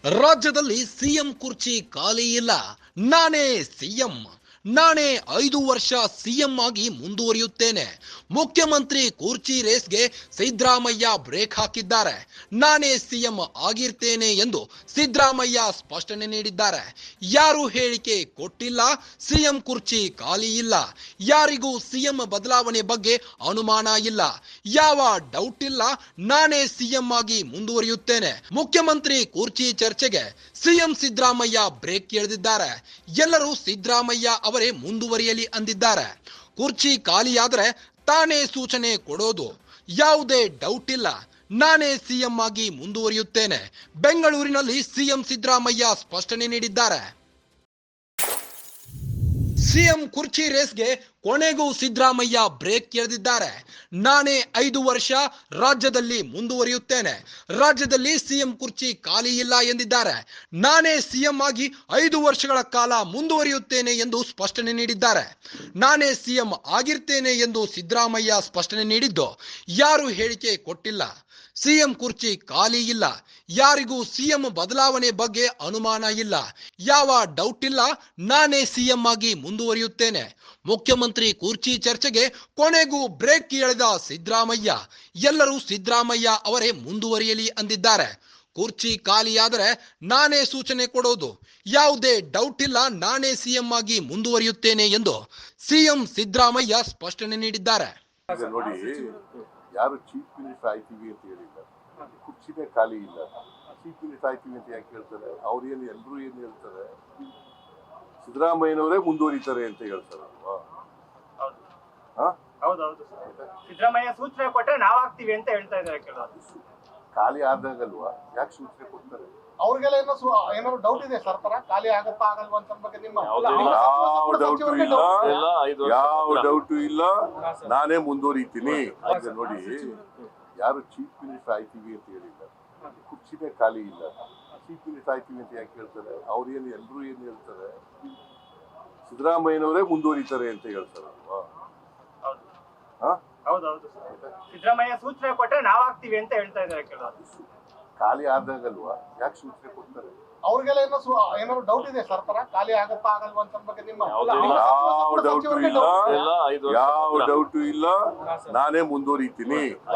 ರಾಜ್ಯದಲ್ಲಿ ಸಿಎಂ ಕುರ್ಚಿ ಖಾಲಿ ಇಲ್ಲ. ನಾನೇ ಸಿಎಂ. ನಾನೇ 5 ವರ್ಷ ಸಿಎಂ ಆಗಿ ಮುಂದುವರಿಯುತ್ತೇನೆ. ಮುಖ್ಯಮಂತ್ರಿ ಕುರ್ಚಿ ರೇಸ್ಗೆ ಸಿದ್ದರಾಮಯ್ಯ ಬ್ರೇಕ್ ಹಾಕಿದ್ದಾರೆ. ನಾನೇ ಸಿಎಂ ಆಗಿರ್ತೇನೆ ಎಂದು ಸಿದ್ದರಾಮಯ್ಯ ಸ್ಪಷ್ಟನೆ ನೀಡಿದ್ದಾರೆ. ಯಾರು ಹೇಳಿಕೆ ಕೊಟ್ಟಿಲ್ಲ. ಸಿಎಂ ಕುರ್ಚಿ ಖಾಲಿ ಇಲ್ಲ. ಯಾರಿಗೂ ಸಿಎಂ ಬದಲಾವಣೆ ಬಗ್ಗೆ ಅನುಮಾನ ಇಲ್ಲ. ಯಾವ ಡೌಟ್ ಇಲ್ಲ. ನಾನೇ ಸಿಎಂ ಆಗಿ ಮುಂದುವರಿಯುತ್ತೇನೆ. ಮುಖ್ಯಮಂತ್ರಿ ಕುರ್ಚಿ ಚರ್ಚೆಗೆ ಸಿಎಂ ಸಿದ್ದರಾಮಯ್ಯ ಬ್ರೇಕ್ ಎಳೆದಿದ್ದಾರೆ. ಎಲ್ಲರೂ ಸಿದ್ದರಾಮಯ್ಯ ಅವರೇ ಮುಂದುವರಿಯಲಿ ಅಂದಿದ್ದಾರೆ. ಕುರ್ಚಿ ಖಾಲಿಯಾದರೆ ತಾನೇ ಸೂಚನೆ ಕೊಡೋದು. ಯಾವುದೇ ಡೌಟ್ ಇಲ್ಲ. ನಾನೇ ಸಿಎಂ ಆಗಿ ಮುಂದುವರಿಯುತ್ತೇನೆ. ಬೆಂಗಳೂರಿನಲ್ಲಿ ಸಿಎಂ ಸಿದ್ದರಾಮಯ್ಯ ಸ್ಪಷ್ಟನೆ ನೀಡಿದ್ದಾರೆ. ಸಿಎಂ ಕುರ್ಚಿ ರೇಸ್ಗೆ ಕೊನೆಗೂ ಸಿದ್ದರಾಮಯ್ಯ ಬ್ರೇಕ್ ಎಳೆದಿದ್ದಾರೆ. ನಾನೇ 5 ವರ್ಷ ರಾಜ್ಯದಲ್ಲಿ ಮುಂದುವರಿಯುತ್ತೇನೆ. ರಾಜ್ಯದಲ್ಲಿ ಸಿಎಂ ಕುರ್ಚಿ ಖಾಲಿ ಇಲ್ಲ ಎಂದಿದ್ದಾರೆ. ನಾನೇ ಸಿಎಂ ಆಗಿ 5 ವರ್ಷಗಳ ಕಾಲ ಮುಂದುವರಿಯುತ್ತೇನೆ ಎಂದು ಸ್ಪಷ್ಟನೆ ನೀಡಿದ್ದಾರೆ. ನಾನೇ ಸಿಎಂ ಆಗಿರ್ತೇನೆ ಎಂದು ಸಿದ್ದರಾಮಯ್ಯ ಸ್ಪಷ್ಟನೆ ನೀಡಿದ್ದು ಯಾರು ಹೇಳಿಕೆ ಕೊಟ್ಟಿಲ್ಲ. ಸಿಎಂ ಕುರ್ಚಿ ಖಾಲಿ ಇಲ್ಲ. ಯಾರಿಗೂ ಸಿಎಂ ಬದಲಾವಣೆ ಬಗ್ಗೆ ಅನುಮಾನ ಇಲ್ಲ. ಯಾವ ಡೌಟ್ ಇಲ್ಲ. ನಾನೇ ಸಿಎಂ ಆಗಿ ಮುಂದುವರಿಯುತ್ತೇನೆ. ಮುಖ್ಯಮಂತ್ರಿ ಕುರ್ಚಿ ಚರ್ಚೆಗೆ ಕೊನೆಗೂ ಬ್ರೇಕ್ ಎಳೆದ ಸಿದ್ದರಾಮಯ್ಯ. ಎಲ್ಲರೂ ಸಿದ್ದರಾಮಯ್ಯ ಅವರೇ ಮುಂದುವರಿಯಲಿ ಅಂದಿದ್ದಾರೆ. ಕುರ್ಚಿ ಖಾಲಿಯಾದರೆ ನಾನೇ ಸೂಚನೆ ಕೊಡೋದು. ಯಾವುದೇ ಡೌಟ್ ಇಲ್ಲ. ನಾನೇ ಸಿಎಂ ಆಗಿ ಮುಂದುವರಿಯುತ್ತೇನೆ ಎಂದು ಸಿಎಂ ಸಿದ್ದರಾಮಯ್ಯ ಸ್ಪಷ್ಟನೆ ನೀಡಿದ್ದಾರೆ. ನೋಡಿ, ಯಾರು ಚೀಫ್ ಮಿನಿಸ್ಟರ್ ಆಯ್ತೀವಿ ಅಂತ ಹೇಳಿಲ್ಲ. ಕುರ್ಚಿನೇ ಖಾಲಿ ಇಲ್ಲ. ಚೀಫ್ ಮಿನಿಸ್ಟರ್ ಆಯ್ತೀವಿ ಅಂತ ಯಾಕೆ ಹೇಳ್ತಾರೆ? ಅವ್ರೇನು ಎಲ್ಲರೂ ಏನು ಹೇಳ್ತಾರೆ? ಸಿದ್ದರಾಮಯ್ಯನವರೇ ಮುಂದುವರಿತಾರೆ ಅಂತ ಹೇಳ್ತಾರೆ. ಸಿದ್ದರಾಮಯ್ಯ ಸೂಚನೆ ಕೊಟ್ಟರೆ ನಾವ್ ಆಗ್ತೀವಿ ಅಂತ ಹೇಳ್ತಾ ಇದ್ದಾರೆ. ಖಾಲಿ ಆದಾಗಲ್ವಾ ಯಾಕೆ ಸೂಚನೆ ಕೊಡ್ತಾರೆ? ಅವ್ರಿಗೆಲ್ಲ ಏನಾದ್ರು ಡೌಟ್ ಇದೆ ಸರ್ಕಾರ ಖಾಲಿ ಆಗತ್ತಾ ಆಗಲ್ವಾ ಅಂತ ಬಗ್ಗೆ ನಿಮ್ಮ ಯಾವ ಡೌಟು ಇಲ್ಲ. ನಾನೇ ಮುಂದುವರಿತೀನಿ. ನೋಡಿ, ಯಾರು ಚೀಫ್ ಮಿನಿಸ್ಟರ್ ಆಯ್ತೀವಿ ಅಂತ ಹೇಳಿಲ್ಲ. ಕುರ್ಚಿನೇ ಖಾಲಿ ಇಲ್ಲ. ಚೀಫ್ ಮಿನಿಸ್ಟರ್ ಆಯ್ತೀವಿ ಅಂತ ಯಾಕೆ ಹೇಳ್ತಾರೆ? ಅವ್ರೇನು ಎಲ್ಲರೂ ಏನು ಹೇಳ್ತಾರೆ? ಸಿದ್ದರಾಮಯ್ಯನವರೇ ಮುಂದುವರಿತಾರೆ ಅಂತ ಹೇಳ್ತಾರೆ. ಸಿದ್ದರಾಮಯ್ಯ ಸೂಚನೆ ಕೊಟ್ಟರೆ ನಾವ್ ಆಗ್ತೀವಿ ಅಂತ ಹೇಳ್ತಾ ಇದ್ದಾರೆ. ಖಾಲಿ ಆದಾಗಲ್ವಾ ಯಾಕೆ ಸೂಚನೆ ಕೊಡ್ತಾರೆ? ಅವ್ರಿಗೆಲ್ಲ ಏನಾದ್ರು ಡೌಟ್ ಇದೆ ಸರ್ಕಾರ ಖಾಲಿ ಆಗತ್ತಾ ಆಗಲ್ವಾ ಅಂತ ಬಗ್ಗೆ ನಿಮ್ಮ ಯಾವ ಡೌಟು ಇಲ್ಲ. ನಾನೇ ಮುಂದುವರಿತೀನಿ.